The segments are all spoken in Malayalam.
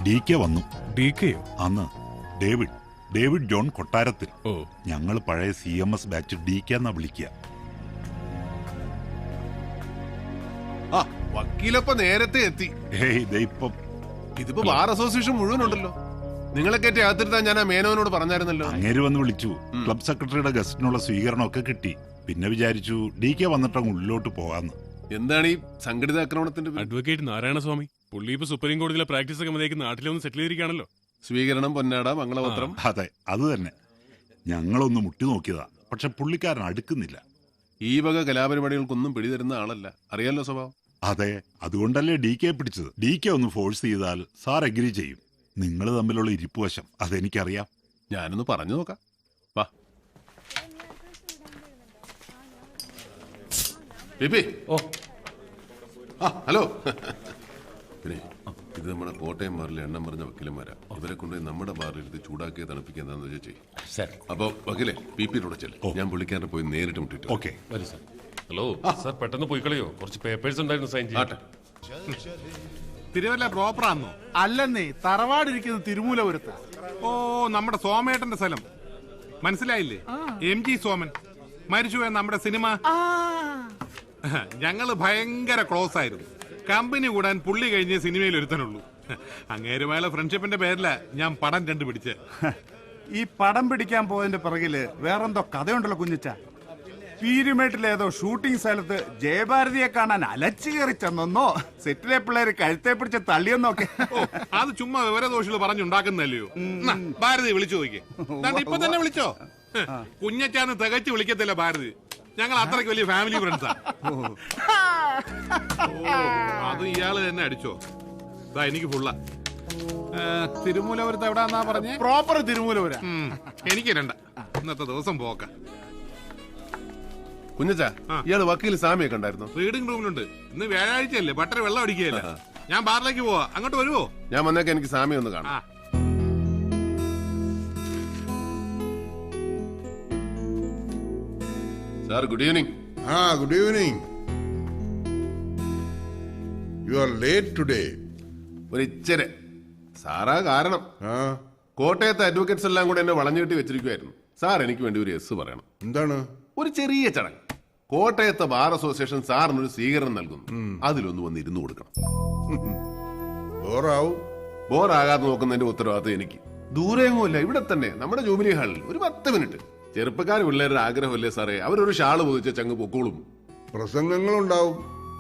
DK വന്നു. DKയോ? അന്ന് ഡേവിഡ് ജോൺ കൊട്ടാരത്തിൽ. ഞങ്ങൾ പഴയ CMS ബാച്ച് DK എന്നാ വിളിക്കുക. വക്കീലപ്പ നേരത്തെ എത്തി. ഇതിപ്പോ ബാർ അസോസിയേഷൻ മുഴുവൻ ഉണ്ടല്ലോ. നിങ്ങളെ കയറ്റി അകത്തിരുത്താൻ ഞാൻ ആ മേനോനോട് പറഞ്ഞായിരുന്നല്ലോ. അങ്ങേര് വന്ന് വിളിച്ചു. ക്ലബ് സെക്രട്ടറിയുടെ ഗസ്റ്റിനുള്ള സ്വീകരണമൊക്കെ കിട്ടി. പിന്നെ വിചാരിച്ചു DK വന്നിട്ടങ്ങ് ഉള്ളിലോട്ട് പോകാന്ന്. എന്താണ് ഈ സംഘടിത ആക്രമണത്തിന്റെ അഡ്വക്കേറ്റ് നാരായണസ്വാമി. പുള്ളി ഇപ്പൊ സുപ്രീം കോടതിയിലെ പ്രാക്ടീസ് ഒക്കെ മതിയാക്കി നാട്ടിലൊന്ന് സെറ്റിൽ ചെയ്തിരിക്കുകയാണല്ലോ. സ്വീകരണം, പൊന്നാട, മംഗളപത്രം. അതെ, അത് തന്നെ. ഞങ്ങളൊന്ന് മുട്ടി നോക്കിയതാ. പക്ഷെ പുള്ളിക്കാരൻ അടുക്കുന്നില്ല. ഈ വക കലാപരിപാടികൾക്കൊന്നും പിടിതരുന്ന ആളല്ല. അറിയാലോ സ്വഭാവം. അതെ, അതുകൊണ്ടല്ലേ DK പിടിച്ചത്. DK ഒന്ന് ഫോഴ്സ് ചെയ്താൽ സാർ എഗ്രി ചെയ്യും. നിങ്ങൾ തമ്മിലുള്ള ഇരിപ്പുവശം അതെനിക്കറിയാം. ഞാനൊന്ന് പറഞ്ഞു നോക്കാം. വാ ഹലോ. പിന്നെ ഇത് നമ്മുടെ കോട്ടയം ബാറിലെ എണ്ണം പറഞ്ഞ വക്കീലന്മാരാ. ഇവരെ കൊണ്ട് നമ്മുടെ ബാറിലെടുത്ത് ചൂടാക്കിയ തണുപ്പിക്കുക എന്താന്ന് ചോദിച്ചേ. അപ്പൊ വക്കീലെ PP ചെല്ല്. ഞാൻ പുള്ളിക്കാരനെ പോയി നേരിട്ട് മുട്ടിട്ട്. ഓക്കെ. ഹലോ സാർ, പെട്ടെന്ന് പോയി കളയോ? കുറച്ച് പേപ്പേഴ്സ് ഉണ്ടായിരുന്നു സൈൻ ചെയ്യാൻ. തിരുവല്ല പ്രോപ്പറാന്നോ? അല്ലെന്നേ, തറവാടിരിക്കുന്നത് തിരുമൂലപുരത്ത്. ഓ, നമ്മുടെ സോമേട്ടന്റെ സ്ഥലം മനസ്സിലായില്ലേ? MG സോമൻ മരിച്ചുപോയ നമ്മുടെ സിനിമ. ഞങ്ങള് ഭയങ്കര ക്ലോസ് ആയിരുന്നു. കമ്പനി കൂടാൻ പുള്ളി കഴിഞ്ഞ സിനിമയിൽ ഒരുത്തനുള്ളൂ. അങ്ങേരുമായുള്ള ഫ്രണ്ട്ഷിപ്പിന്റെ പേരില ഞാൻ പടം കണ്ടുപിടിച്ച്. ഈ പടം പിടിക്കാൻ പോയതിന്റെ പിറകില് വേറെന്തോ കഥയുണ്ടല്ലോ കുഞ്ഞിച്ച. പീരുമേട്ടിലേതോ ഷൂട്ടിംഗ് സ്ഥലത്ത് ജയഭാരതിയെ കാണാൻ അലച്ചു കയറി ചെന്നോ, സെറ്റിലെ പിള്ളേര് കഴുത്തെ പിടിച്ച് തള്ളിയെന്നൊക്കെ. അത് ചുമ്മാ വിവരദോഷികൾ പറഞ്ഞുണ്ടാക്കുന്നല്ലയോ. ഭാരതി വിളിച്ചു നോക്കിയേ. ഇപ്പൊ തന്നെ വിളിച്ചോ. കുഞ്ഞച്ചാന്ന് തികച്ചു വിളിക്കത്തില്ല ഭാരതി. ഞങ്ങൾ അത്രയ്ക്ക് വലിയ ഫാമിലി ഫ്രണ്ട്സാ. അത് ഇയാള് തന്നെ അടിച്ചോ. എനിക്ക് ഫുള്ള. തിരുമൂലപുരത്ത് എവിടാന്നാ പറഞ്ഞേ? പ്രോപ്പർ തിരുമൂലപുരം. എനിക്ക് രണ്ട. ഇന്നത്തെ ദിവസം പോക്ക. കുഞ്ഞച്ചാ, ഇയാള് വക്കീൽ സാമിയെ കണ്ടായിരുന്നു? റീഡിംഗ് റൂമിലുണ്ട്. ഇന്ന് വ്യാഴാഴ്ചയല്ലേ, ബട്ടർ വെള്ളം അടിക്കുകയല്ല. ഞാൻ ബാറിലേക്ക് പോവാ. അങ്ങോട്ട് വരുവോ? ഞാൻ വന്നേക്ക് എനിക്ക് സാമിയെ ഒന്ന് കാണാം. Sir, good evening. Good evening. You are late today. ഒരു ഇച്ചിരി സാറാ കാരണം. കോട്ടയത്തെ അഡ്വക്കേറ്റ്സ് എല്ലാം കൂടെ എന്നെ വളഞ്ഞു കെട്ടി വെച്ചിരിക്കുവായിരുന്നു. സാർ, എനിക്ക് വേണ്ടി ഒരു എസ് പറയണം. എന്താണ്? ഒരു ചെറിയ ചടങ്ങ്. കോട്ടയത്തെ ബാർ അസോസിയേഷൻ സാറിനൊരു സ്വീകരണം നൽകുന്നു. അതിലൊന്ന് വന്ന് ഇരുന്നു കൊടുക്കണം. ബോറാകാതെ നോക്കുന്നതിന്റെ ഉത്തരവാദിത്വം എനിക്ക്. ദൂരെയൊന്നുമില്ല, ഇവിടെ തന്നെ നമ്മുടെ ജൂബിലി ഹാളിൽ ഒരു 10 മിനിറ്റ്. ചെറുപ്പക്കാർ പിള്ളേരുടെ ആഗ്രഹമല്ലേ സാറേ. അവരൊരു ഷാള് പൊതിച്ച ചങ്ങ് പൊക്കോളും. പ്രസംഗങ്ങളുണ്ടാവും.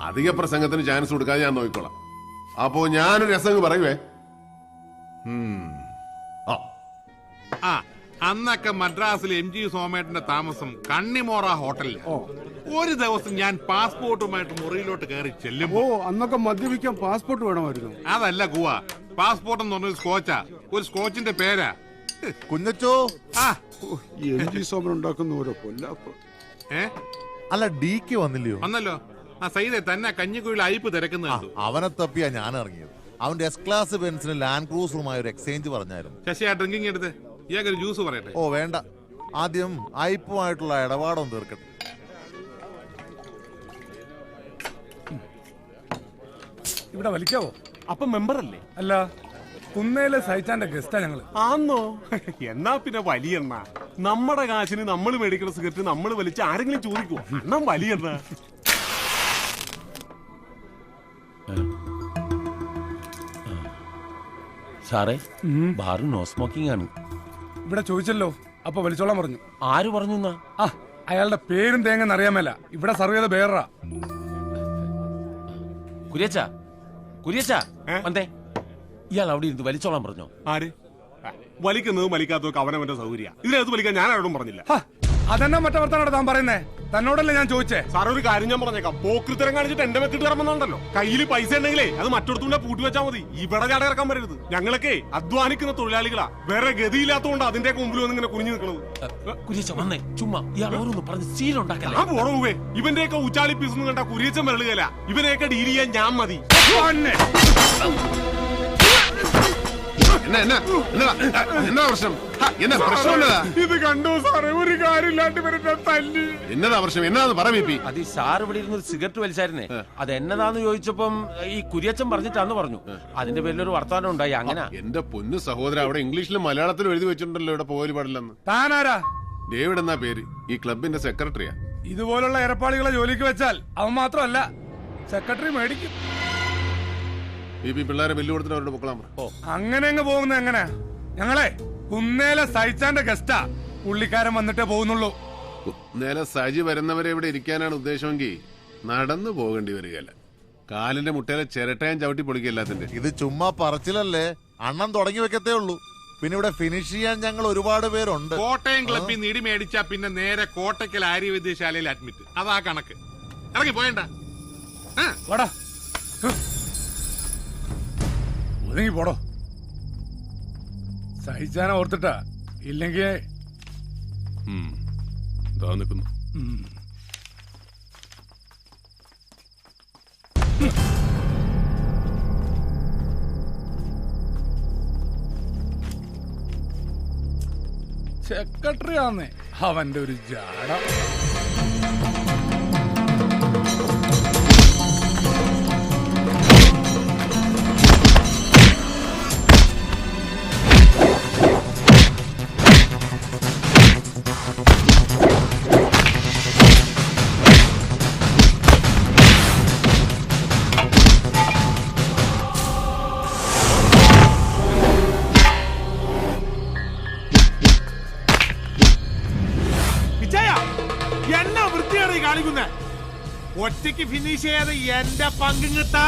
അധിക പ്രസംഗത്തിന് ചാൻസ് കൊടുക്കാൻ ഞാൻ നോക്കിക്കോളാം. അപ്പോ ഞാനൊരു രസം പറയുവേ. അന്നൊക്കെ മദ്രാസിൽ MG സോമേട്ടന്റെ താമസം കണ്ണിമോറ ഹോട്ടലിൽ. ഒരു ദിവസം ഞാൻ പാസ്പോർട്ടുമായിട്ട് മുറിയിലോട്ട് കയറി ചെല്ലുമ്പോ അന്നൊക്കെ മദ്യപിക്കാൻ പാസ്പോർട്ട് വേണമായിരുന്നു. അതല്ല കുവ, പാസ്പോർട്ട് എന്ന് പറഞ്ഞൊരു സ്കോച്ചാ. ഒരു സ്കോച്ചിന്റെ പേരാ. കുഞ്ഞച്ചോ, MG സോമൻ ഉണ്ടാക്കുന്ന ഓരോ കൊല്ലാപ്പ്. അല്ല, DK വന്നില്ലയോ? വന്നല്ലോ. സൈദേ തന്നെ കഞ്ഞിക്കുഴിയിൽ അയപ്പ് തിരക്കുന്നത്. അവനെ തപ്പിയാ ഞാൻ ഇറങ്ങിയത്. അവന്റെ S ക്ലാസ് ബെൻസിന് ലാൻഡ് ക്രൂസറുമായി ഒരു എക്സ്ചേഞ്ച് പറഞ്ഞായിരുന്നു. ശശി, ആ ഡ്രിങ്കിങ് എടുത്ത് ഇയാൾക്കൊരു ജ്യൂസ് പറയട്ടെ. ഓ വേണ്ട, ആദ്യം അയപ്പുമായിട്ടുള്ള ഇടപാടൊന്നും തീർക്കട്ടെ. ഇവിടെ വലിക്കാവോ? അപ്പൊ മെമ്പർ അല്ലേ? അല്ല, കുന്നേലെ സഹിച്ചാന്റെ ഗസ്റ്റാ ഞങ്ങള്. ആന്നോ? എന്നാ പിന്നെ വലിയെണ്ണ. നമ്മുടെ കാശിന് നമ്മൾ മേടിക്കുന്ന സിഗരറ്റ് നമ്മൾ വലിച്ച് ആരെങ്കിലും ചോദിക്കുവോ? അണ്ണം വലിയെണ്ണ. സാറേ, ബാറ് നോ സ്മോക്കിംഗ് ആണ്. ഇവിടെ ചോദിച്ചല്ലോ, അപ്പൊ വലിച്ചോളാൻ പറഞ്ഞു. ആര് പറഞ്ഞു? അയാളുടെ പേരും തേങ്ങന്ന് അറിയാമല്ല. ഇവിടെ സർവ് ചെയ്ത ബേറാ. കുര്യച്ചാ വന്നേ. ഇയാൾ അവിടെ ഇരുന്ന് വലിച്ചോളാൻ പറഞ്ഞോ? ആര് വലിക്കുന്നതും വലിക്കാത്തതൊക്കെ അവനവന്റെ സൗകര്യ. ഇതിനകത്ത് വലിക്കാൻ ഞാൻ ആരോടും പറഞ്ഞില്ല. അതെന്നാ മറ്റേ വർത്താനോട് താൻ പറയുന്നേ? തന്നോടല്ലേ ഞാൻ ചോദിച്ചേ? സാർ, ഒരു കാര്യം ഞാൻ പറഞ്ഞേക്കാം. പോക്കൃത്തരം കാണിച്ചിട്ട് എന്റെ വെത്തിട്ട് ഇറങ്ങുന്നുണ്ടല്ലോ. കയ്യിൽ പൈസ ഉണ്ടെങ്കിലേ അത് മറ്റൊരുത്തൂടെ പൂട്ടി വെച്ചാൽ മതി. ഇവിടെ ചാട ഇറക്കാൻ വരരുത്. ഞങ്ങളൊക്കെ അധ്വാനിക്കുന്ന തൊഴിലാളികളാ. വേറെ ഗതിയില്ലാത്തതുകൊണ്ട് അതിന്റെ മുമ്പിൽ വന്ന് ഇങ്ങനെ കുനിഞ്ഞു നിൽക്കുന്നത്. കുര്യച്ച വന്നേ. ചുമ്മാ ഇയാൾ ഓരോന്ന് പറഞ്ഞ് സീലുണ്ടാക്കല്ലേ. ആ പോണേ. ഇവന്റെയൊക്കെ ഉച്ചാളി പീസ് കണ്ട കുരിയച്ചൻ വരളുകയല്ല. ഇവനെയൊക്കെ ഡീൽ ചെയ്യാൻ ഞാൻ മതി. എന്നാ പ്രശ്നം? എന്നാ പ്രശ്നം എന്നതാ? ഇത് കണ്ടു സാറേ, ഒരു കാര്യമില്ലാണ്ട് ഇവരെ തല്ലി. എന്നതാ പ്രശ്നം? എന്നാന്ന് പറ ബി പി. അത് ഈ സാർ ഇവിടെ ഇരുന്ന് സിഗരറ്റ് വലിച്ചായിരുന്നേ, അത് എന്നതാന്ന് ചോദിച്ചപ്പം ഈ കുര്യച്ചൻ പറഞ്ഞിട്ടാന്ന് പറഞ്ഞു. അതിന്റെ പേരിലൊരു വർത്തമാനം ഉണ്ടായി. അങ്ങനെ എന്റെ പൊന്നു സഹോദര, അവിടെ ഇംഗ്ലീഷിലും മലയാളത്തിലും എഴുതി വെച്ചിട്ടുണ്ടല്ലോ ഇവിടെ പോകല് പാടില്ലെന്ന്. താനാരാ? ഡേവിഡ് എന്നാ പേര്, ഈ ക്ലബിന്റെ സെക്രട്ടറിയാ. ഇതുപോലുള്ള ഇരപ്പാളികളെ ജോലിക്ക് വെച്ചാൽ അവൻ മാത്രമല്ല സെക്രട്ടറി മേടിക്കും. ബി പി പിള്ളേരെ ബില്ല് കൊടുത്തിട്ട് അവരുടെ പൊക്കളാൻ പറ. അങ്ങനെ അങ്ങ് പോകുന്നത് എങ്ങനെ? ഞങ്ങളെ കുന്നേലെ സൈച്ചാന്റെ ഗസ്റ്റാ, പുള്ളിക്കാരൻ വന്നിട്ടേ പോകുന്നുള്ളൂ. നേരെ സജി വരുന്നവരെ ഇവിടെ ഇരിക്കാനാണ് ഉദ്ദേശമെങ്കിൽ നടന്നു പോകേണ്ടി വരികയല്ല. കാലിന്റെ മുട്ടയിലെ ചിരട്ടയും ചവിട്ടി പൊളിക്കല്ലാത്തിന്റെ. ഇത് ചുമ്മാ പറച്ചിലല്ലേ, അണ്ണൻ തുടങ്ങി വെക്കത്തേ ഉള്ളൂ. പിന്നെ ഇവിടെ ഫിനിഷ് ചെയ്യാൻ ഞങ്ങൾ ഒരുപാട് പേരുണ്ട്. കോട്ടയം ക്ലബിൽ നിടി മേടിച്ചാ പിന്നെ നേരെ കോട്ടയ്ക്കൽ ആര്യവൈദ്യശാലയിൽ അഡ്മിറ്റ്. അതാ കണക്ക്. ഇറങ്ങി പോയണ്ട. ഒതുങ്ങി പോടോ. സഹിച്ചാന ഓർത്തിട്ടാ, ഇല്ലെങ്കിൽ നിൽക്കുന്നു. സെക്രട്ടറി ആന്നേ അവന്റെ ഒരു ജാട. എന്നാ വൃത്തിയാണ് ഈ കാണിക്കുന്നത്? ഒറ്റയ്ക്ക് ഫിനിഷ് ചെയ്യാതെ എന്റെ പങ്കും കിട്ടാ.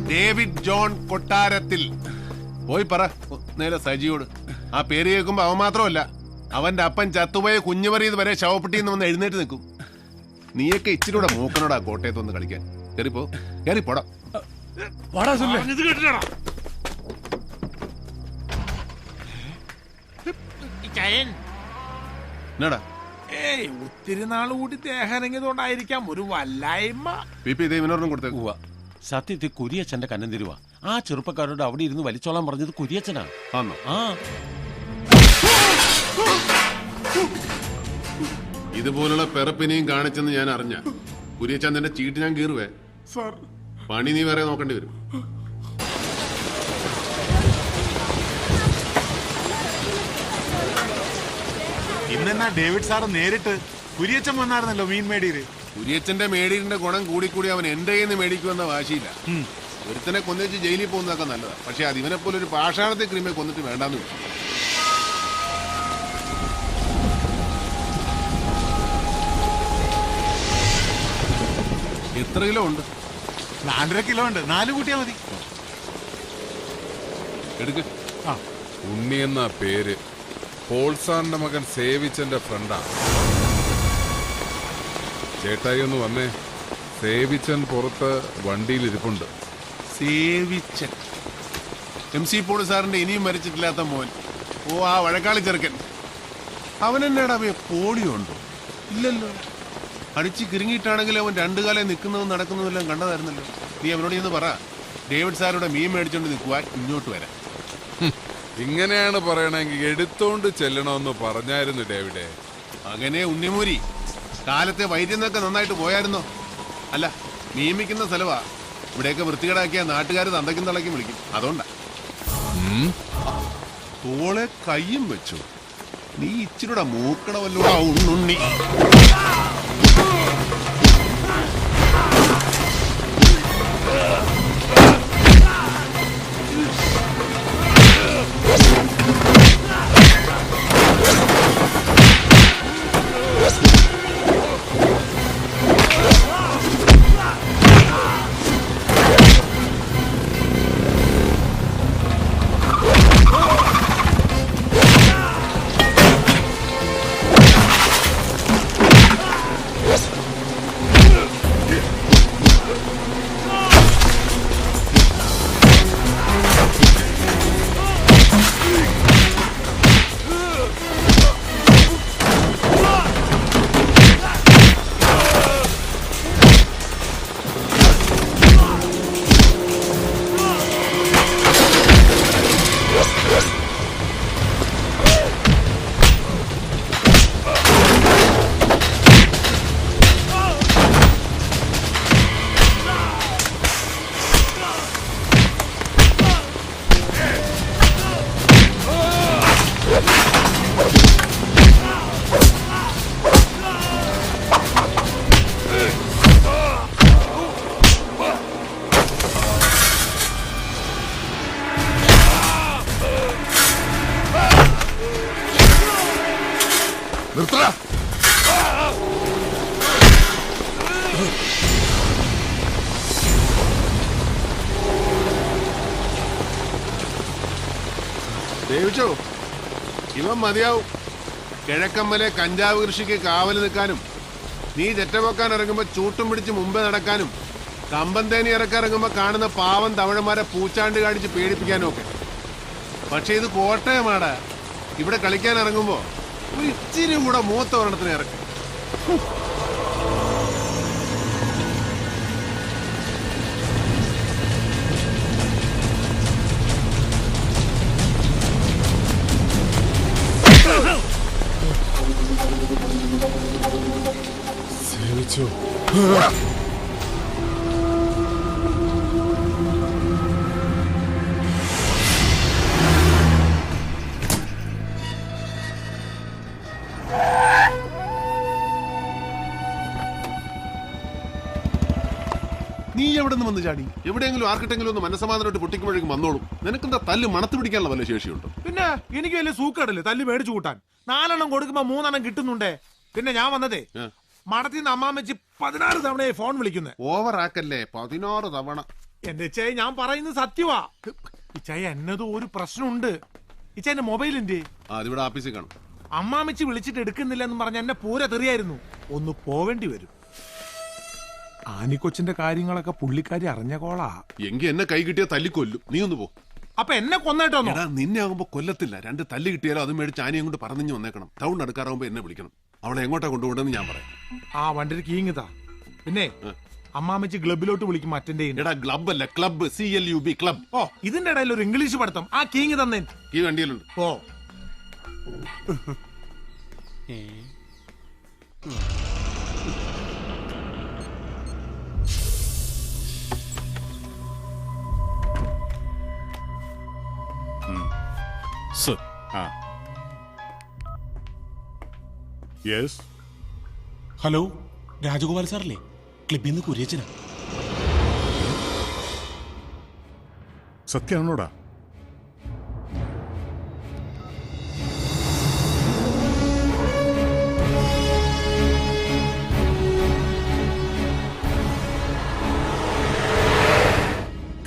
ഡേവിഡ് ജോൺ കൊട്ടാരത്തിൽ. പോയി പറ നേരെ സജിയോട്. ആ പേര് കേൾക്കുമ്പോ അവൻ മാത്രമല്ല, അവന്റെ അപ്പൻ ചത്തുപോയ കുഞ്ഞുപറിയത് വരെ ശവപ്പെട്ടിന്ന് വന്ന് എഴുന്നേറ്റ് നിൽക്കും. നീയൊക്കെ ഇച്ചിരി കൂടെ മൂക്കനോടാ കോട്ടയത്ത് വന്ന് കളിക്കാൻ. കേറിപ്പോ, കേറിപ്പോടാ. എന്നാടാ? ഏയ്, ഒത്തിരി നാൾ കൂടി ദേഹനങ്ങിയതുകൊണ്ടായിരിക്കാം ഒരു വല്ലായ്മ. പി പി വിനോദം കൊടുത്തേക്ക്. സത്യത്തിൽ കുര്യച്ചന്റെ കന്നം തരുവാ. ആ ചെറുപ്പക്കാരോട് അവിടെ ഇരുന്ന് വലിച്ചോളാൻ പറഞ്ഞത് കുര്യച്ചനാ. ആ ഇതുപോലുള്ള പെറപ്പിനെയും കാണിച്ചെന്ന് ഞാൻ അറിഞ്ഞ കുര്യച്ചന്ദന്റെ ചീട്ട് ഞാൻ കീറുവേ. പണി നീ വേറെ നോക്കേണ്ടി വരും. ഇന്നെന്നാ ഡേവിഡ് സാറ് നേരിട്ട് കുര്യച്ചൻ വന്നായിരുന്നല്ലോ മീൻ മേടിയത്. കുര്യച്ചന്റെ മേടീരിന്റെ ഗുണം കൂടിക്കൂടി അവൻ എന്റെ കയ്യിൽ നിന്ന് മേടിക്കുമെന്ന വാശിയില്ല. ഒരുത്തനെ കൊന്നുവെച്ച് ജയിലിൽ പോകുന്നതൊക്കെ നല്ലതാ. പക്ഷെ അത് ഇവനെ പോലെ ഒരു പാഷാണത്തെ ക്രീമെ കൊന്നിട്ട് വേണ്ടാന്ന് വെച്ചു. എത്ര കിലോ ഉണ്ട്? 4.5 കിലോ ഉണ്ട്. 4 കൂട്ടിയാ മതി. എടുക്ക്. ഉണ്ണി എന്ന പേര് പോൾസാറിന്റെ മകൻ സേവിച്ചന്റെ ഫ്രണ്ടാ. ചേട്ടായി ഒന്ന് വന്നേ. സേവിച്ചൻ പുറത്ത് വണ്ടിയിൽ ഇരിപ്പുണ്ട്. സേവിച്ചൻ MC പോൾ സാറിന്റെ ഇനിയും മരിച്ചിട്ടില്ലാത്ത മോൻ. ഓ, ആ വഴക്കാളി ചെറുക്കൻ. അവനെന്നാടാ പോളിയോ ഉണ്ടോ? ഇല്ലല്ലോ. അടിച്ച് കിരിങ്ങിയിട്ടാണെങ്കിലും അവൻ 2 കാലം നിൽക്കുന്നതും നടക്കുന്നതെല്ലാം കണ്ടതായിരുന്നല്ലോ. നീ അവനോട് ഇന്ന് പറ, ഡേവിഡ് സാറുടെ മീൻ മേടിച്ചോണ്ട് നിൽക്കുവാൻ ഇങ്ങോട്ട് വരാം. ഇങ്ങനെയാണ് പറയണമെങ്കിൽ എടുത്തോണ്ട് ചെല്ലണമെന്ന് പറഞ്ഞായിരുന്നു ഡേവിഡേ. അങ്ങനെ ഉണ്ണിമൂരി കാലത്തെ വൈദ്യുന്നൊക്കെ നന്നായിട്ട് പോയായിരുന്നോ? അല്ല, നിയമിക്കുന്ന സ്ഥലവാ. ഇവിടെയൊക്കെ വൃത്തികേടാക്കിയ നാട്ടുകാർ തന്തയ്ക്കും തളയ്ക്കും വിളിക്കും. അതുകൊണ്ടാ. തോളെ കയ്യും വെച്ചു. നീ ഇച്ചിരൂടെ മൂക്കണമല്ലോ ഉണ്ണുണ്ണി. ദേവിച്ചോ ഇവൻ മതിയാവും. കിഴക്കമ്മലെ കഞ്ചാവ് കൃഷിക്ക് കാവല് നിൽക്കാനും, നീ ചെറ്റപൊക്കാൻ ഇറങ്ങുമ്പോ ചൂട്ടും പിടിച്ച് മുമ്പേ നടക്കാനും, കമ്പന്തേനി ഇറക്കിറങ്ങുമ്പോ കാണുന്ന പാവം തമിഴന്മാരെ പൂച്ചാണ്ട് കാണിച്ച് പേടിപ്പിക്കാനും ഒക്കെ. പക്ഷെ ഇത് കോട്ടയമാടാ. ഇവിടെ കളിക്കാൻ ഇറങ്ങുമ്പോ ഒരു ഇച്ചിരി കൂടെ മൂത്ത ഒരെണ്ണത്തിന് ഇറക്കും. നീ എവിടെ നിന്ന് വന്ന് ചാടി? എവിടെയെങ്കിലും ആർക്കിട്ടെങ്കിലും ഒന്ന് മനസ്സമാധാനമായിട്ട് പൊട്ടിക്കുമ്പോഴേക്കും വന്നോളും. നിനക്കെന്താ തല്ല് മണത്ത് പിടിക്കാനുള്ള വല്ല ശേഷിയുണ്ടോ? പിന്നെ എനിക്ക് വലിയ സൂക്കേടല്ലേ തല്ലി മേടിച്ചു കൂട്ടാൻ. 4 എണ്ണം കൊടുക്കുമ്പോ 3 എണ്ണം കിട്ടുന്നുണ്ടേ. പിന്നെ ഞാൻ വന്നതേ മടത്തിന്ന് അമ്മാമ്മച്ചി 16 തവണയായി ഫോൺ വിളിക്കുന്നത്. ഓവർ ആക്കല്ലേ, 16 തവണ. എന്റെ ഇച്ചായ ഞാൻ പറയുന്നത് സത്യവാ. ഇച്ചായ എന്നതോ ഒരു പ്രശ്നമുണ്ട്. ഇച്ചായന്റെ മൊബൈലിന്റെ അതിവിടെ ആഫീസിൽ കാണും. അമ്മാമ്മച്ചി വിളിച്ചിട്ട് എടുക്കുന്നില്ല എന്ന് പറഞ്ഞ എന്നെ പൂര തെറിയായിരുന്നു. ഒന്ന് പോവേണ്ടി വരും. ആനിക്കൊച്ചിന്റെ കാര്യങ്ങളൊക്കെ പുള്ളിക്കാരി അറിഞ്ഞ കോളാ. എങ്കി എന്നെ കൈ കിട്ടിയ തല്ലിക്കൊല്ലും. നീ ഒന്ന് പോ. അപ്പൊ എന്നെ കൊന്നേട്ടോ? നിന്നെ ആകുമ്പോ കൊല്ലത്തില്ല. 2 തല്ല് കിട്ടിയാലോ അത് മേടിച്ച് ആനയും കൊണ്ട് പറഞ്ഞു വന്നേക്കണം. ടൗൺ അടുക്കാറാകുമ്പോ എന്നെ വിളിക്കണം. അവളെ എങ്ങോട്ടാ കൊണ്ടുപോകണമെന്ന് ഞാൻ പറയാം. ആ വണ്ടിയിൽ കീങ്ങിതാ. പിന്നെ അമ്മാമ്മച്ചി ക്ലബിലോട്ട് വിളിക്കും അറ്റൻഡ് ചെയ്യുന്നു. എടാ ക്ലബ് അല്ല, ക്ലബ്, CLUB ക്ലബ്. ഓ ഇതിന്റെ ഇടയിൽ ഒരു ഇംഗ്ലീഷ് പഠിത്തം. ആ കീങ് തന്നെ ഈ വണ്ടിയിലുണ്ട്. ഓ സർ. യെസ്. ഹലോ, രാജഗോപാൽ സാറല്ലേ? ക്ലിപ്പിൽ നിന്ന് കുര്യച്ചനാ. സത്യമാണോടാ?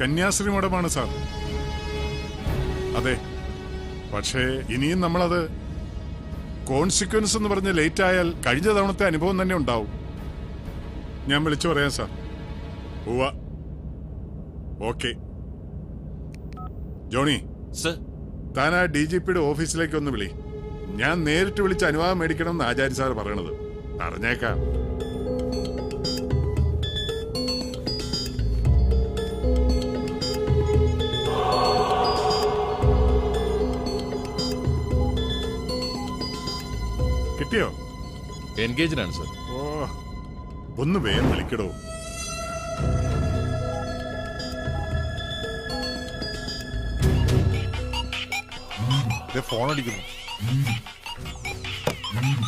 കന്യാശ്രീ മഠമാണ് സാർ. അതെ, പക്ഷേ ഇനിയും നമ്മളത് കോൺസിക്വൻസ് എന്ന് പറഞ്ഞ് ലേറ്റ് ആയാൽ കഴിഞ്ഞ തവണത്തെ അനുഭവം തന്നെ ഉണ്ടാവും. ഞാൻ വിളിച്ചു പറയാം സാർ. ഉവ്വ. ഓക്കെ. ജോണി, താൻ ആ DGPയുടെ ഓഫീസിലേക്ക് ഒന്ന് വിളി. ഞാൻ നേരിട്ട് വിളിച്ച് അനുവാദം മേടിക്കണം എന്ന് ആചാര്യ സാർ പറയണത്. അറിഞ്ഞേക്കാം. കിട്ടിയോ? എൻഗേജ്ഡ് ആണ് സർ. ഓ, ഒന്ന് വേഗം വിളിക്കടോ. ഫോൺ അടിക്കുന്നു.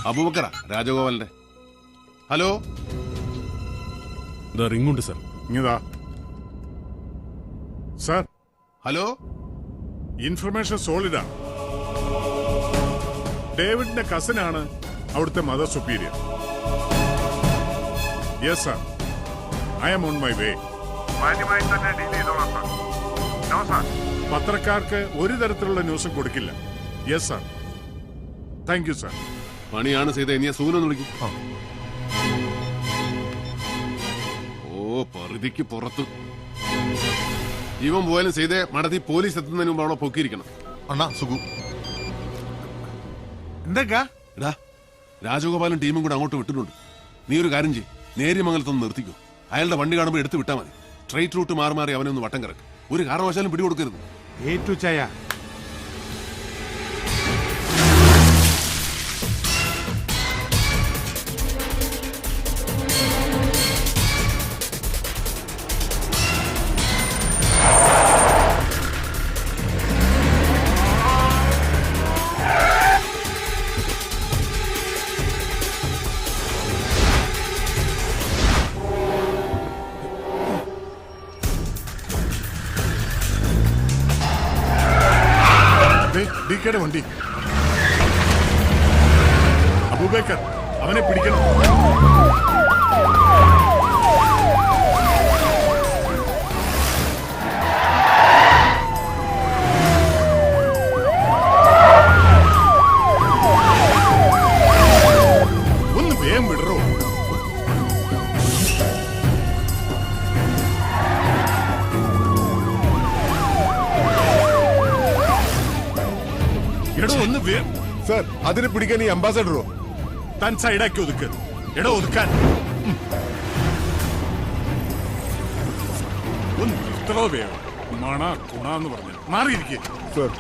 അബൂബക്കറാ, രാജഗോപാലിന്റെ. ഹലോ, റിംഗുണ്ട് സർ. ഇങ്ങതാ സാർ. ഹലോ, ഇൻഫർമേഷൻ സോളിഡാ. ഡേവിഡിന്റെ കസിനാണ് അവിടുത്തെ mother superior. Yes sir, I am on my way. പത്രക്കാർക്ക് ഒരു തരത്തിലുള്ള ന്യൂസും കൊടുക്കില്ല. Yes sir, thank you sir. പണിയാണ് ചെയ്ത. ഇനി സൂനൊന്ന് വിളിക്കും. ഓ, പരിധിക്ക് പുറത്ത്. ഇവൻ പോയാലും ചെയ്തേ മടത്തി പോലീസ് എത്തുന്നതിന് മുമ്പ് അവളെ പൊക്കിയിരിക്കണം. അണ്ണാ സുഖു. എന്തൊക്കെ? എടാ, രാജഗോപാലും ടീമും കൂടെ അങ്ങോട്ട് വിട്ടിട്ടുണ്ട്. നീ ഒരു കാര്യം ചെയ്യ്, നേര്യമംഗലത്തൊന്ന് നിർത്തിക്കോ. അയാളുടെ വണ്ടി കാണുമ്പോൾ എടുത്ത് വിട്ടാൽ മതി. സ്ട്രൈറ്റ് റൂട്ട് മാറി മാറി അവനെ ഒന്ന് വട്ടം കിടക്കും. ഒരു കാരണവശാലും പിടികൊടുക്കരുത്. ഏറ്റു ചായ. DKയുടെ വണ്ടി. അബൂബക്കർ, അവനെ പിടിക്കണം. സർ, അതിനെ പിടിക്കാൻ ഈ അംബാസഡറോ? താൻ സൈഡാക്കി ഒതുക്ക്. എടോ ഒതുക്കാൻ. ഒന്ന് ഇത്രോ വേണം. മണ കുണാന്ന് പറഞ്ഞു മാറിയിരിക്കേ. സർ,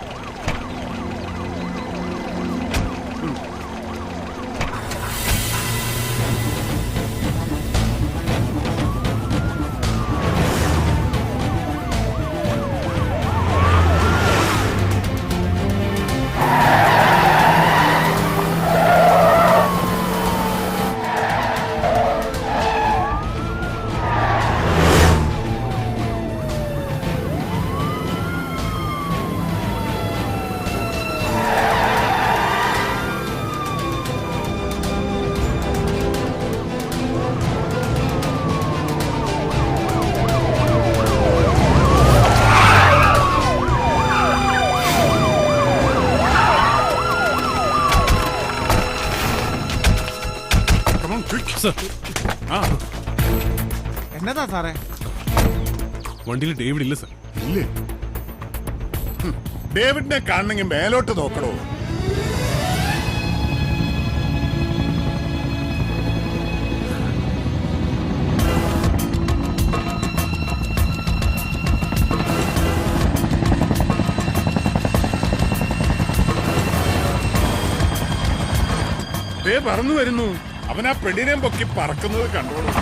എന്നതാ സാറേ? വണ്ടിയിൽ ഡേവിഡ് ഇല്ല സർ. ഇല്ലേ? ഡേവിഡിനെ കാണണമെങ്കിൽ മേലോട്ട് നോക്കണോ? ദേ പറന്നു വരുന്നു. അവൻ ആ പെണ്ണിനെ പൊക്കി പറക്കുന്നത് കണ്ടോളൂ.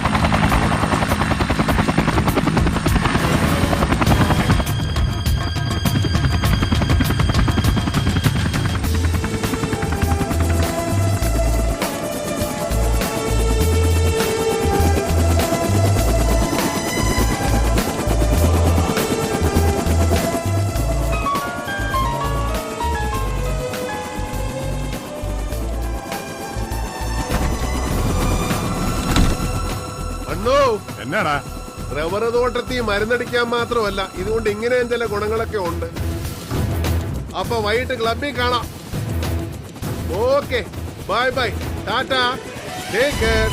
എന്നാടാ? റബ്ബർ തോട്ടത്തിൽ മരുന്നടിക്കാൻ മാത്രമല്ല, ഇതുകൊണ്ട് ഇങ്ങനെയും ചില ഗുണങ്ങളൊക്കെ ഉണ്ട്. അപ്പൊ വൈകിട്ട് ക്ലബിൽ കാണാം. Okay, bye bye, Tata, take care.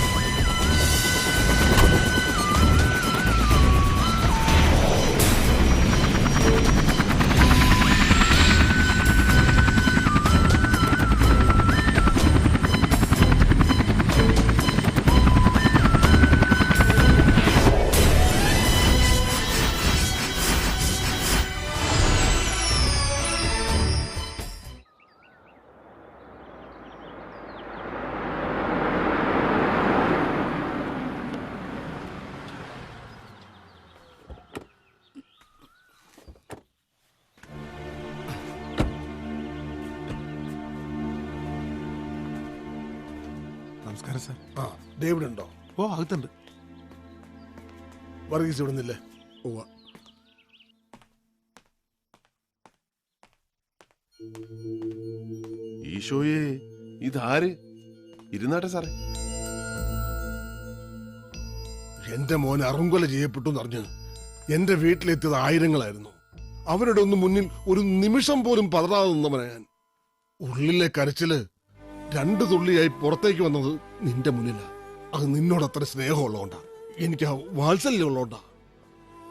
നമസ്കാരം സാർ. ആ, ഡേവിഡ് ഉണ്ടോ? ഓ, അകത്തുണ്ട്. വർഗീസ് ഇവിടുന്നില്ലേ? ഈശോയെ, ഇതാര്? ഇരുന്നാട്ടെ സാറേ. എന്റെ മോൻ അറുങ്കൊല ചെയ്യപ്പെട്ടു എന്നറിഞ്ഞ് എന്റെ വീട്ടിലെത്തിയത് ആയിരങ്ങളായിരുന്നു. അവരുടെ ഒന്നും മുന്നിൽ ഒരു നിമിഷം പോലും പതറാതെ നിന്നവനാ ഞാൻ. ഉള്ളിലെ കരച്ചില് 2 തുള്ളിയായി പുറത്തേക്ക് വന്നത് നിന്റെ മുന്നിലാ. അത് നിന്നോട് അത്ര സ്നേഹമുള്ളതുകൊണ്ടാ, എനിക്ക് ആ വാത്സല്യം ഉള്ളതുകൊണ്ടാ.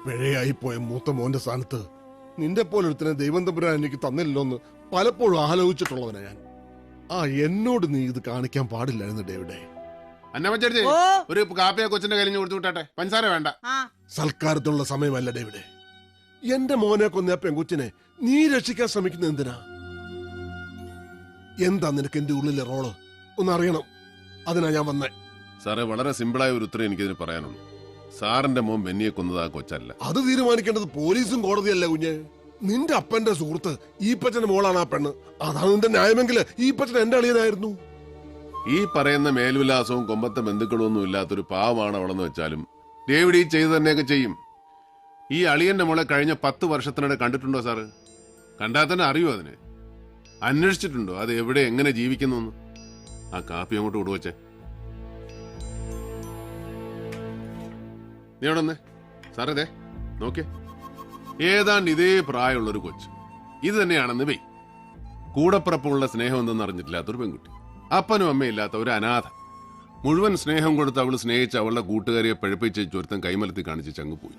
പിഴയായി പോയ മൂത്ത മോന്റെ സ്ഥാനത്ത് നിന്റെ പോലൊരുത്തിനെ ദൈവം തമ്പുരാൻ എനിക്ക് തന്നില്ലല്ലോ എന്ന് പലപ്പോഴും ആലോചിച്ചിട്ടുള്ളവനാ ഞാൻ. എന്നോട് നീ ഇത് കാണിക്കാൻ പാടില്ലായിരുന്നു ഡേവിഡേ. ഒരു കാപ്പിയെ കൊച്ചിന്റെ കയ്യിൽ കൊടുത്തു വിട്ടെ. പഞ്ചസാര വേണ്ട. സൽക്കാരത്തിനുള്ള സമയമല്ല ഡേവിഡേ. എന്റെ മോനെ കൊന്ന പെൺകുച്ചിനെ നീ രക്ഷിക്കാൻ ശ്രമിക്കുന്ന എന്തിനാ? എന്താ നിനക്ക് എന്റെ ഉള്ളിലെ റോള് ഒന്നറിയണം. അതിനാ ഞാൻ വന്നേ. സാറേ, വളരെ സിമ്പിളായ ഒരു ഉത്തരം എനിക്കിതിന് പറയാനുള്ളൂ. സാറിന്റെ മോൻ ബെന്നിയെ കൊന്നത് ആ കൊച്ചല്ല. അത് തീരുമാനിക്കേണ്ടത് പോലീസും കോടതിയല്ല കുഞ്ഞ്. നിന്റെ അപ്പന്റെ സുഹൃത്ത് ഈപ്പച്ചന്റെ മോളാണ് ആ പെണ്ണ്. അതാണ് നിന്റെ ന്യായമെങ്കിൽ ഈപ്പച്ചൻ എന്റെ അളിയനായിരുന്നു. ഈ പറയുന്ന മേൽവിലാസവും കൊമ്പത്തെ ബന്ധുക്കളും ഒന്നും ഇല്ലാത്തൊരു പാവമാണ് അവളെന്ന് വെച്ചാലും ഡേവിഡ് ഈ ചെയ്തു തന്നെയൊക്കെ ചെയ്യും. ഈ അളിയന്റെ മോളെ കഴിഞ്ഞ 10 വർഷത്തിനിടെ കണ്ടിട്ടുണ്ടോ സാറ്? കണ്ടാൽ തന്നെ അറിയോ? അതിനെ അന്വേഷിച്ചിട്ടുണ്ടോ? അത് എവിടെ എങ്ങനെ ജീവിക്കുന്നു? ആ കാപ്പി അങ്ങോട്ട് വിടുവച്ചേ. നീ അവിടെ വന്നേ. സാറേ, ദേ നോക്കിയേ, ഏതാണ്ട് ഇതേ പ്രായമുള്ളൊരു കൊച്ച്. ഇത് തന്നെയാണെന്ന് വെയ്. കൂടപ്പിറപ്പുള്ള സ്നേഹം എന്തെന്ന് അറിഞ്ഞിട്ടില്ലാത്തൊരു പെൺകുട്ടി, അപ്പനും അമ്മയില്ലാത്ത ഒരു അനാഥ. മുഴുവൻ സ്നേഹം കൊടുത്ത് അവള് സ്നേഹിച്ച് അവളുടെ കൂട്ടുകാരിയെ പഴുപ്പിച്ച് ചൊരുത്തം കൈമലത്തി കാണിച്ച് ചങ്ങ് പോയി.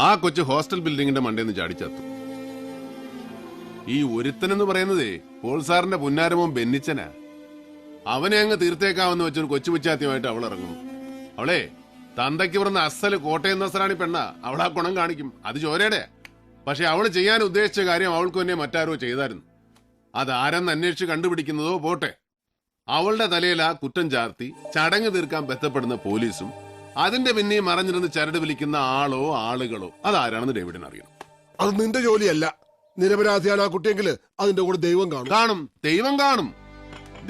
ആ കൊച്ച് ഹോസ്റ്റൽ ബിൽഡിങ്ങിന്റെ മണ്ടേന്ന് ചാടിച്ചത്തു. ഈ ഒരുത്തനെന്ന് പറയുന്നതേ പോൾ സാറിന്റെ പുന്നാരമോൻ ബെന്നിച്ചനാ. അവനെ അങ്ങ് തീർത്തേക്കാവെന്ന് വെച്ചൊരു കൊച്ചു പിച്ചാത്യമായിട്ട് അവൾ ഇറങ്ങുന്നു. അവളെ തന്തയ്ക്ക് പറഞ്ഞ അസല് കോട്ടയം നസറാണി പെണ്ണ. അവളാ ഗുണം കാണിക്കും, അത് ചോരയുടെ. പക്ഷെ അവള് ചെയ്യാൻ ഉദ്ദേശിച്ച കാര്യം അവൾക്ക് തന്നെ മറ്റാരോ ചെയ്തായിരുന്നു. അതാരെന്ന് അന്വേഷിച്ച് കണ്ടുപിടിക്കുന്നതോ പോട്ടെ, അവളുടെ തലയിൽ ആ കുറ്റം ചാർത്തി ചടങ്ങ് തീർക്കാൻ ബന്ധപ്പെടുന്ന പോലീസും അതിന്റെ പിന്നെയും മറഞ്ഞിരുന്ന് ചരട് വിളിക്കുന്ന ആളോ ആളുകളോ അതാരാണെന്ന് ഡേവിഡിന് അറിയണം. അത് നിന്റെ ജോലിയല്ല. നിരപരാധിയാണ് ആ കുട്ടിയെങ്കിൽ അതിന്റെ കൂടെ ദൈവം കാണും. ദൈവം കാണും.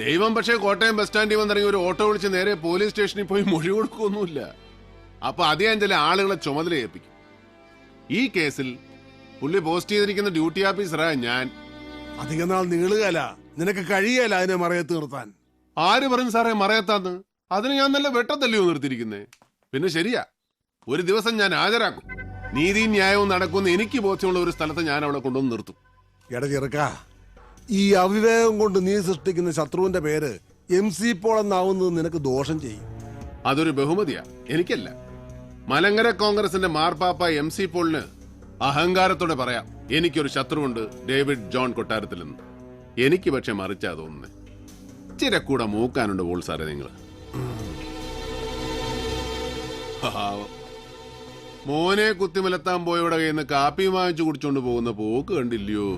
ദൈവം പക്ഷേ കോട്ടയം ബസ് സ്റ്റാൻഡിൽ വന്നിറങ്ങി ഒരു ഓട്ടോ വിളിച്ച് നേരെ പോലീസ് സ്റ്റേഷനിൽ പോയി മൊഴി കൊടുക്കൊന്നുമില്ല. അപ്പൊ അദ്ദേഹം ചില ആളുകളെ ചുമതല ഏൽപ്പിക്കും. ഈ കേസിൽ പുള്ളി പോസ്റ്റ് ചെയ്തിരിക്കുന്ന ഡ്യൂട്ടി ഓഫീസറാ ഞാൻ. അധിക നാൾ നീളുകയല്ല, നിനക്ക് കഴിയല്ല അതിനെ മറയത്ത് നിർത്താൻ. ആര് പറഞ്ഞു സാറേ മറയത്താന്ന്? അതിന് ഞാൻ നല്ല വെട്ടത്തല്ലയോ നിർത്തിയിരിക്കുന്നേ. പിന്നെ ശരിയാ, ഒരു ദിവസം ഞാൻ ഹാജരാക്കും. നീതിയും ന്യായവും നടക്കുന്ന എനിക്ക് ബോധ്യമുള്ള ഒരു സ്ഥലത്ത് ഞാൻ അവളെ കൊണ്ടുവന്ന് നിർത്തും. എടാ ചെറുക്ക, ഈ അവിവേകം കൊണ്ട് നീ സൃഷ്ടിക്കുന്ന ശത്രുവിന്റെ പേര് MC പോൾ എന്നാവുന്നത് നിനക്ക് ദോഷം ചെയ്യും. അതൊരു ബഹുമതിയാ, എനിക്കല്ല. മലങ്കര കോൺഗ്രസിന്റെ മാർപ്പാപ്പ MC പോളിന് അഹങ്കാരത്തോടെ പറയാം, എനിക്കൊരു ശത്രുവുണ്ട്, ഡേവിഡ് ജോൺ കൊട്ടാരത്തിൽ നിന്ന്. എനിക്ക് പക്ഷെ മറിച്ചാ തോന്നുന്നേ. ചിരക്കൂടെ മൂക്കാനുണ്ട് പോൾ സാറേ നിങ്ങള്. മോനെ കുത്തിമലത്താൻ പോയവിടെ കയ്യിൽ നിന്ന് കാപ്പി വാങ്ങിച്ചു കുടിച്ചോണ്ട് പോകുന്ന പോക്ക് കണ്ടില്ലയോ?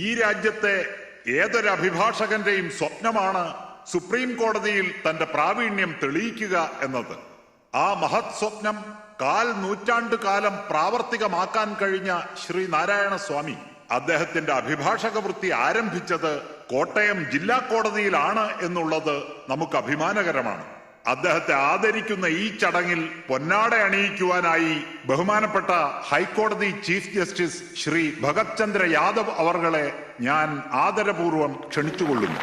ഈ രാജ്യത്തെ ഏതൊരു അഭിഭാഷകന്റെയും സ്വപ്നമാണ് സുപ്രീം കോടതിയിൽ തന്റെ പ്രാവീണ്യം തെളിയിക്കുക എന്നത്. ആ മഹത് സ്വപ്നം 1/4 നൂറ്റാണ്ട് കാലം പ്രാവർത്തികമാക്കാൻ കഴിഞ്ഞ ശ്രീ നാരായണ സ്വാമി അദ്ദേഹത്തിന്റെ അഭിഭാഷക വൃത്തി ആരംഭിച്ചത് കോട്ടയം ജില്ലാ കോടതിയിലാണ് എന്നുള്ളത് നമുക്ക് അഭിമാനകരമാണ്. അദ്ദേഹത്തെ ആദരിക്കുന്ന ഈ ചടങ്ങിൽ പൊന്നാട അണിയിക്കുവാനായി ബഹുമാനപ്പെട്ട ഹൈക്കോടതി ചീഫ് ജസ്റ്റിസ് ശ്രീ ഭഗത് ചന്ദ്ര യാദവ് അവർകളെ ഞാൻ ആദരപൂർവ്വം ക്ഷണിച്ചുകൊള്ളുന്നു.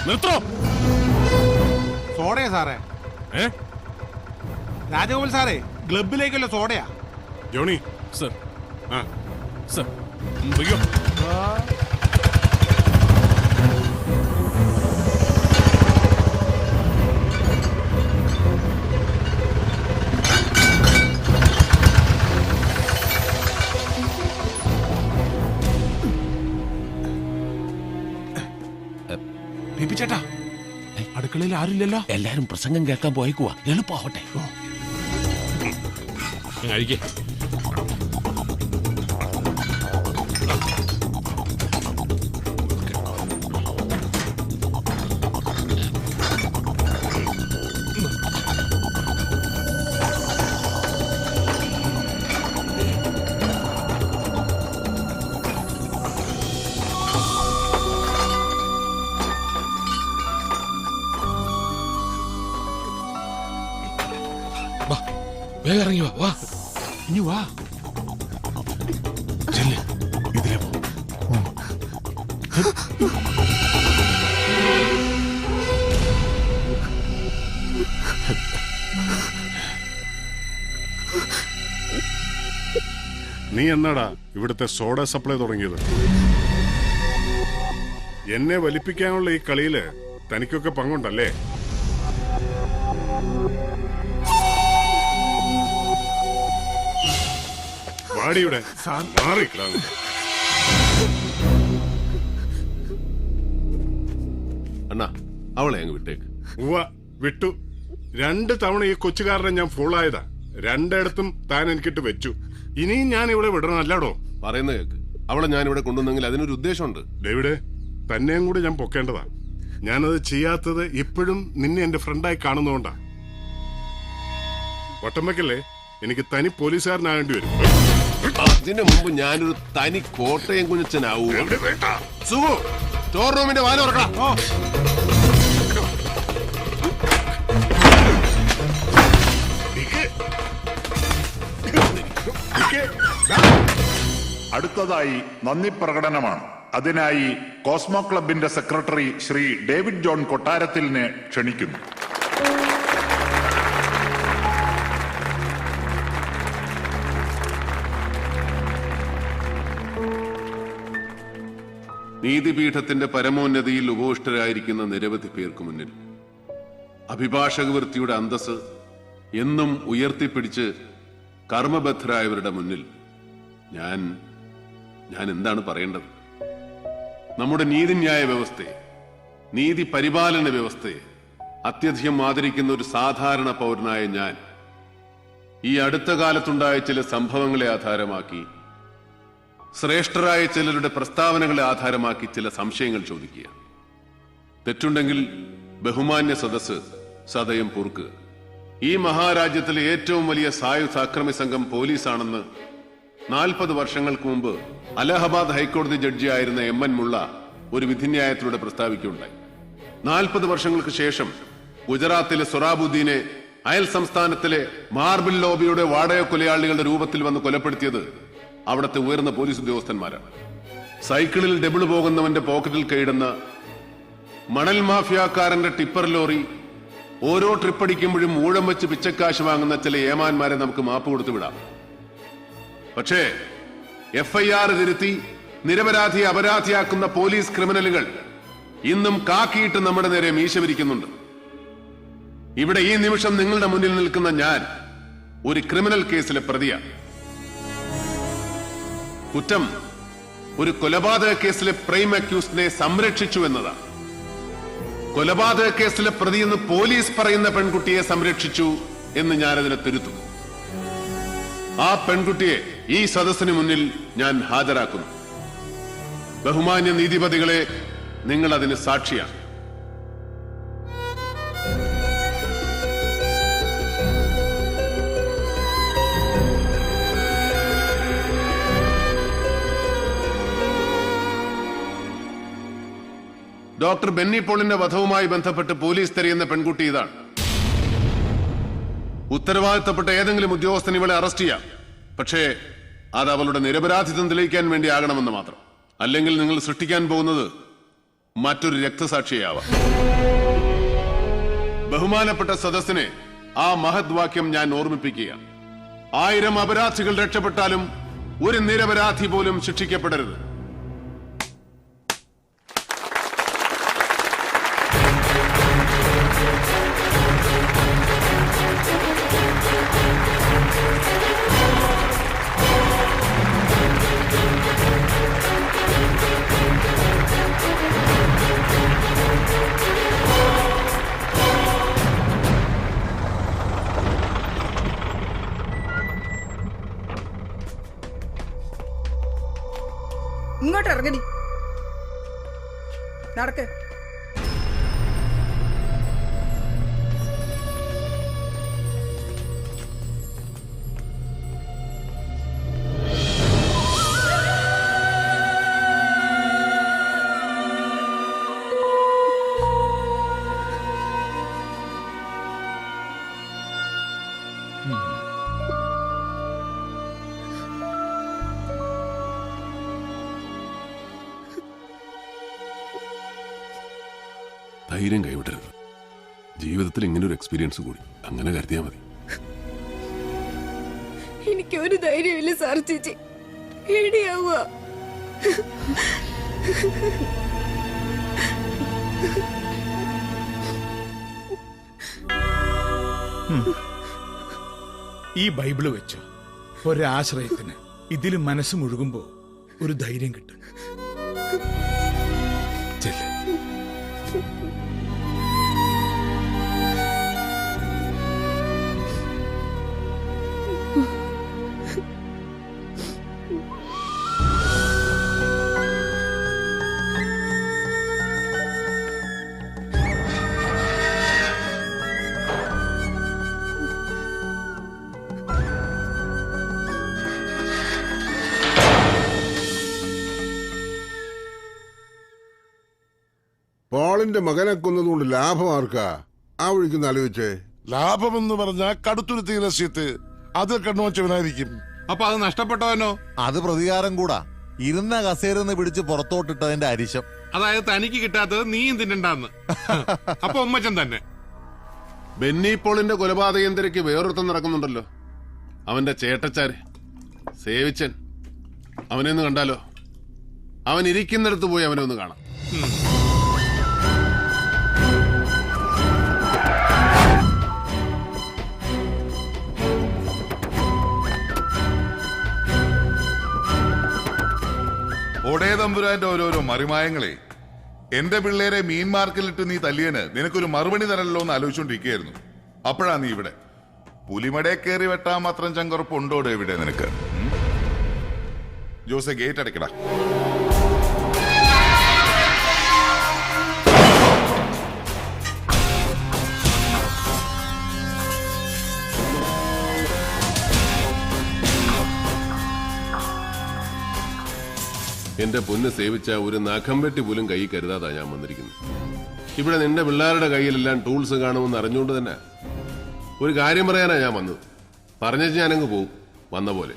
നിർത്തോ സോഡയാ സാറേ? രാജഗോപാൽ സാറേ, ക്ലബിലേക്കല്ലോ സോഡയാ. Johnny sir. സർ വയ്യോ. ചേട്ടാ, അടുക്കളയിൽ ആരുമില്ലല്ലോ. എല്ലാരും പ്രസംഗം കേൾക്കാൻ പോയിക്കുവാ, എളുപ്പമാവട്ടെ. കഴിക്കേ. വേഗം ഇറങ്ങി വാ. ഇനി വാ. ചെല്ല്, ഇതിലെ പോ. നീ എന്നാടാ ഇവിടുത്തെ സോഡ സപ്ലൈ തുടങ്ങിയത്? എന്നെ വലിപ്പിക്കാനുള്ള ഈ കളിയില് തനിക്കൊക്കെ പങ്കുണ്ടല്ലേ? വാടിയുടെ മാറിക്കിടാ. അണ്ണാ, അവളെ അങ്ങ് വിട്ടേക്ക്. വിട്ടു. 2 തവണ ഈ കൊച്ചുകാരനെ ഞാൻ ഫുള്ളായതാ. 2ഇടത്തും താൻ എനിക്കിട്ട് വെച്ചു. ഇനിയും ഞാൻ ഇവിടെ വിടണം, അല്ലാടോ? പറയുന്ന കേക്ക്. അവളെ ഞാൻ ഇവിടെ കൊണ്ടുവന്നെങ്കിൽ അതിനൊരു ഉദ്ദേശമുണ്ട്. ഡേവിഡ്, തന്നെയും കൂടി ഞാൻ പൊക്കേണ്ടതാ. ഞാനത് ചെയ്യാത്തത് ഇപ്പോഴും നിന്നെ എന്റെ ഫ്രണ്ടായി കാണുന്നതുകൊണ്ടാ. വട്ടം വെക്കല്ലേ, എനിക്ക് തനി പോലീസുകാരനാകേണ്ടി വരും. അതിനു മുമ്പ് ഞാനൊരു തനി കോട്ടയം കുഞ്ഞച്ചനാവൂ. സുഖു, സ്റ്റോർ റൂമിന്റെ വാല തുറക്കണം. അടുത്തതായി നന്ദി പ്രകടനമാണ്. അതിനായി കോസ്മോ ക്ലബിന്റെ സെക്രട്ടറി ശ്രീ ഡേവിഡ് ജോൺ കൊട്ടാരത്തിലിനെ ക്ഷണിക്കുന്നു. നീതിപീഠത്തിന്റെ പരമോന്നതിയിൽ ഉപവിഷ്ടരായിരിക്കുന്ന നിരവധി പേർക്ക് മുന്നിൽ അഭിഭാഷക വൃത്തിയുടെ അന്തസ് എന്നും ഉയർത്തിപ്പിടിച്ച് കർമ്മബദ്ധരായവരുടെ മുന്നിൽ ഞാൻ എന്താണ് പറയേണ്ടത്? നമ്മുടെ നീതിന്യായ വ്യവസ്ഥയെ, നീതി പരിപാലന വ്യവസ്ഥയെ അത്യധികം ആദരിക്കുന്ന ഒരു സാധാരണ പൗരനായ ഞാൻ ഈ അടുത്ത കാലത്തുണ്ടായ ചില സംഭവങ്ങളെ ആധാരമാക്കി, ശ്രേഷ്ഠരായ ചിലരുടെ പ്രസ്താവനകളെ ആധാരമാക്കി ചില സംശയങ്ങൾ ചോദിക്കുക. തെറ്റുണ്ടെങ്കിൽ ബഹുമാന്യ സദസ്സ് സദയം പൊറുക്കുക. ഈ മഹാരാജ്യത്തിലെ ഏറ്റവും വലിയ സായുധ അക്രമി സംഘം പോലീസാണെന്ന് 40 വർഷങ്ങൾക്ക് മുമ്പ് അലഹബാദ് ഹൈക്കോടതി ജഡ്ജിയായിരുന്ന MN മുള്ള ഒരു വിധിന്യായത്തിലൂടെ പ്രസ്താവിക്കുകയുണ്ടായി. 40 വർഷങ്ങൾക്ക് ശേഷം ഗുജറാത്തിലെ സൊറാബുദ്ദീനെ അയൽ സംസ്ഥാനത്തിലെ മാർബിൾ ലോബിയുടെ വാടക കൊലയാളികളുടെ രൂപത്തിൽ വന്ന് കൊലപ്പെടുത്തിയത് അവിടുത്തെ ഉയർന്ന പോലീസ് ഉദ്യോഗസ്ഥന്മാരാണ്. സൈക്കിളിൽ ഡബിൾ പോകുന്നവന്റെ പോക്കറ്റിൽ കൈയിടുന്ന മണൽ മാഫിയാക്കാരന്റെ ടിപ്പർ ലോറി ഓരോ ട്രിപ്പടിക്കുമ്പോഴും ഊഴം വെച്ച് പിച്ചക്കാശ് വാങ്ങുന്ന ചില ഏമാന്മാരെ നമുക്ക് മാപ്പ് കൊടുത്തു വിടാം. പക്ഷേ FIR തിരുത്തി നിരപരാധിയെ അപരാധിയാക്കുന്ന പോലീസ് ക്രിമിനലുകൾ ഇന്നും കാക്കിയിട്ട് നമ്മുടെ നേരെ മീശ വിരിക്കുന്നുണ്ട്. ഇവിടെ ഈ നിമിഷം നിങ്ങളുടെ മുന്നിൽ നിൽക്കുന്ന ഞാൻ ഒരു ക്രിമിനൽ കേസിലെ പ്രതിയാണ്. കുറ്റം ഒരു കൊലപാതക കേസിലെ പ്രൈം അക്യൂസ്ഡിനെ സംരക്ഷിച്ചു എന്നതാണ്. കൊലപാതക കേസിലെ പ്രതിയെന്ന് പോലീസ് പറയുന്ന പെൺകുട്ടിയെ സംരക്ഷിച്ചു എന്ന് ഞാനതിനെ തിരുത്തും. ആ പെൺകുട്ടിയെ ഈ സദസ്സിന് മുന്നിൽ ഞാൻ ഹാജരാക്കുന്നു. ബഹുമാന്യ നീതിപതികളെ, നിങ്ങൾ അതിന് സാക്ഷിയാണ്. ഡോക്ടർ ബെന്നി പോളിന്റെ വധവുമായി ബന്ധപ്പെട്ട് പോലീസ് തിരയുന്ന പെൺകുട്ടി ഇതാണ്. ഉത്തരവാദിത്തപ്പെട്ട ഏതെങ്കിലും ഉദ്യോഗസ്ഥൻ ഇവളെ അറസ്റ്റ് ചെയ്യാം. പക്ഷേ അത് അവളുടെ നിരപരാധിത്വം തെളിയിക്കാൻ വേണ്ടി ആകണമെന്ന് മാത്രം. അല്ലെങ്കിൽ നിങ്ങൾ സൃഷ്ടിക്കാൻ പോകുന്നത് മറ്റൊരു രക്തസാക്ഷിയാവാം. ബഹുമാനപ്പെട്ട സദസ്സിനെ ആ മഹത് വാക്യം ഞാൻ ഓർമ്മിപ്പിക്കുകയാണ്. 1000 അപരാധികൾ രക്ഷപ്പെട്ടാലും ഒരു നിരപരാധി പോലും ശിക്ഷിക്കപ്പെടരുത്. ഇങ്ങോട്ട് ഇറങ്ങടി, നടക്ക്. ധൈര്യം കൈവിടരുത്. ജീവിതത്തിൽ ഇങ്ങനെ ഒരു എക്സ്പീരിയൻസ് കൂടി അങ്ങനെ കരുതിയാൽ മതി. എനിക്ക് ഒരു ധൈര്യമില്ല സാർ, ചേച്ചി പേടിയാവുക. ഈ ബൈബിള് വെച്ചോ, ഒരാശ്രയത്തിന് ഇതിൽ മനസ്സ് മുഴുകുമ്പോ ഒരു ധൈര്യം കിട്ടും. ചെല്ല്. പോളിന്റെ മകനെ കൊന്നതുകൊണ്ട് ലാഭം ആർക്കാ? ആ വഴിക്കൊന്ന് ആലോചിച്ചേ. ലാഭമെന്ന് പറഞ്ഞാൽ കടുത്തുരുത്തി രസ്യത്ത് അത് കണ്ണുവച്ചവനായിരിക്കും. അപ്പൊ അത് നഷ്ടപ്പെട്ടവനോ? അത് പ്രതികാരം കൂടാ. ഇരുന്ന കസേരന്ന് പിടിച്ച് പുറത്തോട്ടിട്ടതിന്റെ അരിശം. അതായത് തനിക്ക് കിട്ടാത്തത് നീയും തിന്നണ്ടെന്ന്. അപ്പൊ ഉമ്മച്ചൻ തന്നെ. ബെന്നി പോളിന്റെ കൊലപാതകം തിരക്ക് വേറൊരുത്തം നടക്കുന്നുണ്ടല്ലോ. അവന്റെ ചേട്ടച്ചാര് സേവിച്ചൻ. അവനെന്ന് കണ്ടാലോ? അവൻ ഇരിക്കുന്നിടത്ത് പോയി അവനെ ഒന്ന് കാണാം. ഒടേ തമ്പുരാന്റെ ഓരോരോ മറിമായങ്ങളെ. എന്റെ പിള്ളേരെ മീൻ മാർക്കറ്റിലിട്ട് നീ തല്ലിയന് നിനക്കൊരു മറുപടി തരല്ലോ എന്ന് ആലോചിച്ചോണ്ടിരിക്കുകയായിരുന്നു. അപ്പോഴാ നീ ഇവിടെ. പുലിമടയെ കയറി വെട്ടാൻ മാത്രം ചങ്കുറപ്പുണ്ടോടെ ഇവിടെ നിനക്ക്? ജോസെ ഗേറ്റ് അടയ്ക്കടാ. എന്റെ പൊന്ന് സേവിച്ച ഒരു നഖം വെട്ടി പോലും കൈ കരുതാതാ ഞാൻ വന്നിരിക്കുന്നത്. ഇവിടെ നിന്റെ പിള്ളേരുടെ കയ്യിലെല്ലാം ടൂൾസ് കാണുമെന്ന് അറിഞ്ഞുകൊണ്ട് തന്നെ ഒരു കാര്യം പറയാനാ ഞാൻ വന്നത്. പറഞ്ഞേച്ച് ഞാനങ്ങ് പോവും വന്ന പോലെ.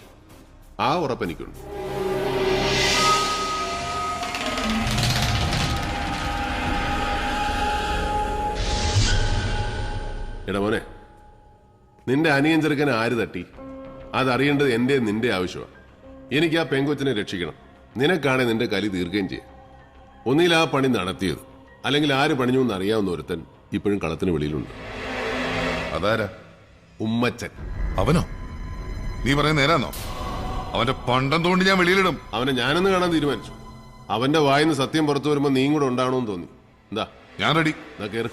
ആ ഉറപ്പെനിക്കുണ്ട്. എടാ മോനെ, നിന്റെ അനിയൻ ചെറുക്കനെ ആര് തട്ടി അതറിയേണ്ടത് എന്റെ നിന്റെ ആവശ്യമാണ്. എനിക്ക് ആ പെങ്കൊച്ചിനെ രക്ഷിക്കണം. നിനക്കാണെ നിന്റെ കലി തീർക്കുകയും ചെയ്യാം. ഒന്നിൽ ആ പണി നടത്തിയത്, അല്ലെങ്കിൽ ആര് പണിഞ്ഞു എന്ന് അറിയാവുന്ന ഒരുത്തൻ ഇപ്പോഴും കളത്തിന് വെളിയിലുണ്ട്. അതാരാ? ഉമ്മച്ചൻ. അവനോ? നീ പറയുന്ന നേരാന്നോ? അവന്റെ പണ്ടം തോണ്ടി ഞാൻ വെളിയിലിടും. അവനെ ഞാനൊന്ന് കാണാൻ തീരുമാനിച്ചു. അവന്റെ വായിന്ന് സത്യം പുറത്തു വരുമ്പോ നീയും കൂടെ ഉണ്ടാവണമെന്ന് തോന്നി. എന്താ? ഞാൻ റെഡി. കേറ്.